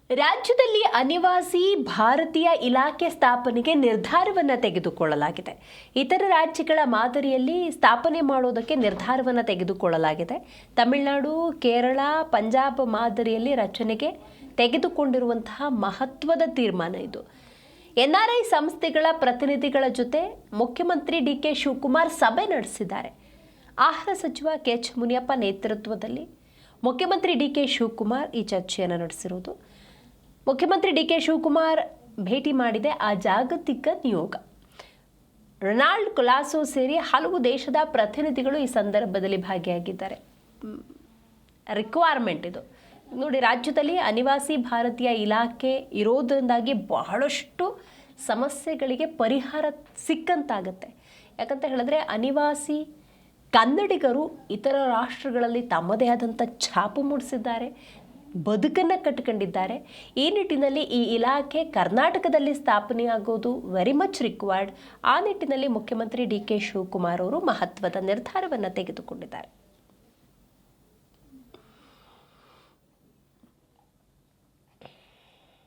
ರಾಜ್ಯದಲ್ಲಿ ಅನಿವಾಸಿ ಭಾರತೀಯ ಇಲಾಖೆ ಸ್ಥಾಪನೆಗೆ ನಿರ್ಧಾರವನ್ನು ತೆಗೆದುಕೊಳ್ಳಲಾಗಿದೆ. ಇತರ ರಾಜ್ಯಗಳ ಮಾದರಿಯಲ್ಲಿ ಸ್ಥಾಪನೆ ಮಾಡೋದಕ್ಕೆ ನಿರ್ಧಾರವನ್ನು ತೆಗೆದುಕೊಳ್ಳಲಾಗಿದೆ. ತಮಿಳುನಾಡು, ಕೇರಳ, ಪಂಜಾಬ್ ಮಾದರಿಯಲ್ಲಿ ರಚನೆಗೆ ತೆಗೆದುಕೊಂಡಿರುವಂತಹ ಮಹತ್ವದ ತೀರ್ಮಾನ ಇದು. ಎನ್ಆರ್ಐ ಸಂಸ್ಥೆಗಳ ಪ್ರತಿನಿಧಿಗಳ ಜೊತೆ ಮುಖ್ಯಮಂತ್ರಿ ಡಿ.ಕೆ. ಶಿವಕುಮಾರ್ ಸಭೆ ನಡೆಸಿದ್ದಾರೆ. ಆಹಾರ ಸಚಿವ ಕೆ.ಎಚ್. ಮುನಿಯಪ್ಪ ನೇತೃತ್ವದಲ್ಲಿ ಮುಖ್ಯಮಂತ್ರಿ ಡಿ.ಕೆ. ಶಿವಕುಮಾರ್ ಈ ಚರ್ಚೆಯನ್ನು ನಡೆಸಿರುವುದು. ಮುಖ್ಯಮಂತ್ರಿ ಡಿ.ಕೆ. ಶಿವಕುಮಾರ್ ಭೇಟಿ ಮಾಡಿದೆ ಆ ಜಾಗತಿಕ ನಿಯೋಗ. ರೊನಾಲ್ಡ್ ಕೊಲಾಸೋ ಸೇರಿ ಹಲವು ದೇಶದ ಪ್ರತಿನಿಧಿಗಳು ಈ ಸಂದರ್ಭದಲ್ಲಿ ಭಾಗಿಯಾಗಿದ್ದಾರೆ. ರಿಕ್ವೈರ್ಮೆಂಟ್ ಇದು ನೋಡಿ, ರಾಜ್ಯದಲ್ಲಿ ಅನಿವಾಸಿ ಭಾರತೀಯ ಇಲಾಖೆ ಇರೋದ್ರಿಂದಾಗಿ ಬಹಳಷ್ಟು ಸಮಸ್ಯೆಗಳಿಗೆ ಪರಿಹಾರ ಸಿಕ್ಕಂತಾಗತ್ತೆ. ಯಾಕಂತ ಹೇಳಿದ್ರೆ ಅನಿವಾಸಿ ಕನ್ನಡಿಗರು ಇತರ ರಾಷ್ಟ್ರಗಳಲ್ಲಿ ತಮ್ಮದೇ ಆದಂಥ ಛಾಪು ಮೂಡಿಸಿದ್ದಾರೆ, ಬದುಕನ್ನು ಕಟ್ಟಿಕೊಂಡಿದ್ದಾರೆ. ಈ ನಿಟ್ಟಿನಲ್ಲಿ ಈ ಇಲಾಖೆ ಕರ್ನಾಟಕದಲ್ಲಿ ಸ್ಥಾಪನೆಯಾಗೋದು ವೆರಿ ಮಚ್ ರಿಕ್ವೈರ್ಡ್. ಆ ನಿಟ್ಟಿನಲ್ಲಿ ಮುಖ್ಯಮಂತ್ರಿ ಡಿ.ಕೆ. ಶಿವಕುಮಾರ್ ಅವರು ಮಹತ್ವದ ನಿರ್ಧಾರವನ್ನು ತೆಗೆದುಕೊಂಡಿದ್ದಾರೆ.